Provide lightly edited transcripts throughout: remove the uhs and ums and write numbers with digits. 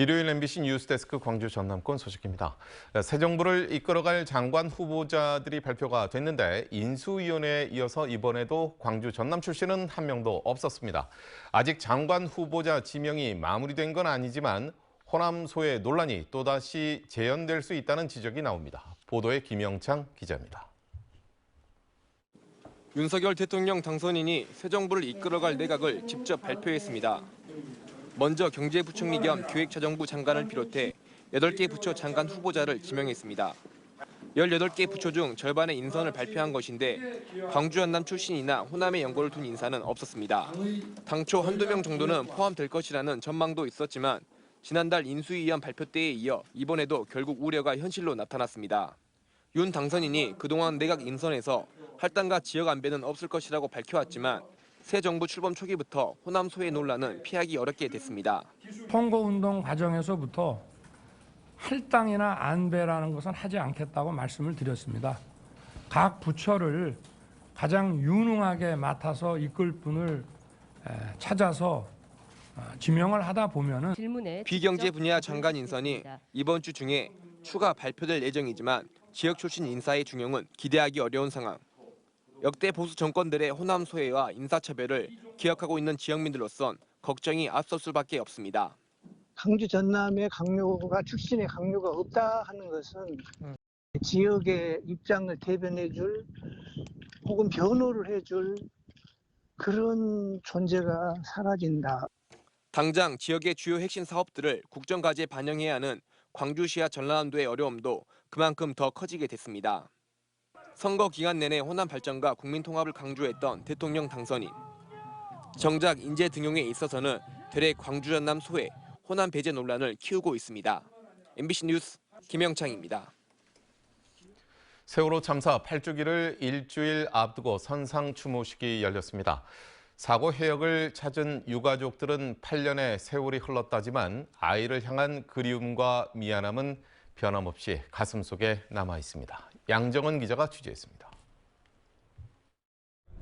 일요일 MBC 뉴스데스크 광주 전남권 소식입니다. 새 정부를 이끌어갈 장관 후보자들이 발표가 됐는데 인수위원회에 이어서 이번에도 광주 전남 출신은 한 명도 없었습니다. 아직 장관 후보자 지명이 마무리된 건 아니지만 호남 소외 논란이 또다시 재현될 수 있다는 지적이 나옵니다. 보도에 김영창 기자입니다. 윤석열 대통령 당선인이 새 정부를 이끌어갈 내각을 직접 발표했습니다. 먼저 경제부총리 겸 기획자정부 장관을 비롯해 8개 부처 장관 후보자를 지명했습니다. 18개 부처 중 절반의 인선을 발표한 것인데 광주 전남 출신이나 호남의 연고를 둔 인사는 없었습니다. 당초 한두 명 정도는 포함될 것이라는 전망도 있었지만 지난달 인수위원 발표 때에 이어 이번에도 결국 우려가 현실로 나타났습니다. 윤 당선인이 그동안 내각 인선에서 할당과 지역 안배는 없을 것이라고 밝혀왔지만 새 정부 출범 초기부터 호남 소외 논란은 피하기 어렵게 됐습니다. 선거운동 과정에서부터 할당이나 안배라는 것은 하지 않겠다고 말씀을 드렸습니다. 각 부처를 가장 유능하게 맡아서 이끌 분을 찾아서 지명을 하다 보면은 비경제 분야 장관 인선이 이번 주 중에 추가 발표될 예정이지만 지역 출신 인사의 중용은 기대하기 어려운 상황. 역대 보수 정권들의 호남 소외와 인사차별을 기억하고 있는 지역민들로선 걱정이 앞설 수밖에 없습니다. 광주 전남의 강요가 출신의 강요가 없다 하는 것은 지역의 입장을 대변해줄 혹은 변호를 해줄 그런 존재가 사라진다. 당장 지역의 주요 핵심 사업들을 국정과제에 반영해야 하는 광주시와 전라남도의 어려움도 그만큼 더 커지게 됐습니다. 선거 기간 내내 호남 발전과 국민 통합을 강조했던 대통령 당선인. 정작 인재 등용에 있어서는 되레 광주 전남 소외, 호남 배제 논란을 키우고 있습니다. MBC 뉴스 김영창입니다. 세월호 참사 8주기를 일주일 앞두고 선상 추모식이 열렸습니다. 사고 해역을 찾은 유가족들은 8년의 세월이 흘렀다지만 아이를 향한 그리움과 미안함은 변함없이 가슴속에 남아 있습니다. 양정은 기자가 취재했습니다.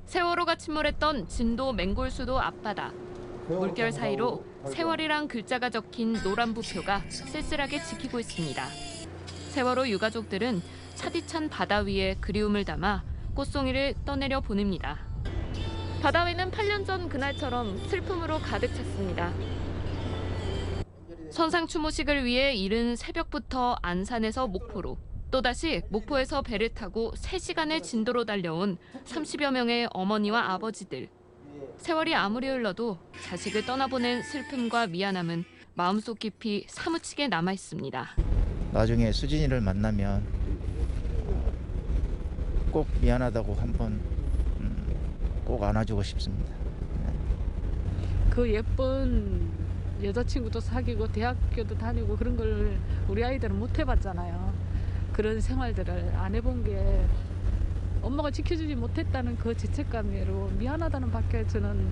세월호가 침몰했던 진도 맹골수도 앞바다. 물결 사이로 세월이란 글자가 적힌 노란 부표가 쓸쓸하게 지키고 있습니다. 세월호 유가족들은 차디찬 바다 위에 그리움을 담아 꽃송이를 떠내려 보냅니다. 바다 위는 8년 전 그날처럼 슬픔으로 가득 찼습니다. 선상 추모식을 위해 이른 새벽부터 안산에서 목포로, 또다시 목포에서 배를 타고 3시간을 진도로 달려온 30여 명의 어머니와 아버지들. 세월이 아무리 흘러도 자식을 떠나보낸 슬픔과 미안함은 마음속 깊이 사무치게 남아있습니다. 나중에 수진이를 만나면 꼭 미안하다고 한번 꼭 안아주고 싶습니다. 그 예쁜 여자친구도 사귀고 대학교도 다니고 그런 걸 우리 아이들은 못 해봤잖아요. 그런 생활들을 안 해본 게 엄마가 지켜주지 못했다는 그 죄책감으로 미안하다는 밖에 저는.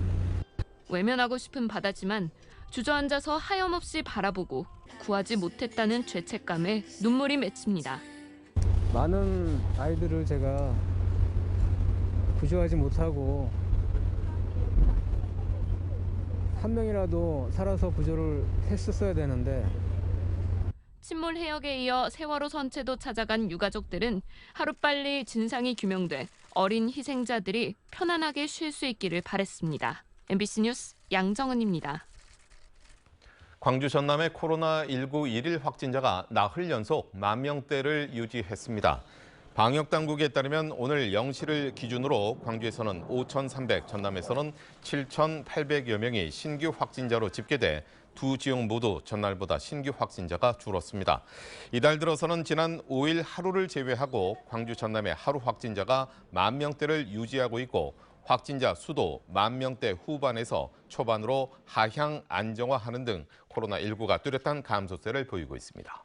외면하고 싶은 바다지만 주저앉아서 하염없이 바라보고 구하지 못했다는 죄책감에 눈물이 맺힙니다. 많은 아이들을 제가 구조하지 못하고 한 명이라도 살아서 구조를 했었어야 되는데. 침몰 해역에 이어 세월호 선체도 찾아간 유가족들은 하루빨리 진상이 규명돼 어린 희생자들이 편안하게 쉴 수 있기를 바랬습니다. MBC 뉴스 양정은입니다. 광주 전남의 코로나19 일일 확진자가 나흘 연속 10,000명대를 유지했습니다. 방역당국에 따르면 오늘 0시를 기준으로 광주에서는 5,300, 전남에서는 7,800여 명이 신규 확진자로 집계돼 두 지역 모두 전날보다 신규 확진자가 줄었습니다. 이달 들어서는 지난 5일 하루를 제외하고 광주 전남의 하루 확진자가 10,000명대를 유지하고 있고 확진자 수도 10,000명대 후반에서 초반으로 하향 안정화하는 등 코로나19가 뚜렷한 감소세를 보이고 있습니다.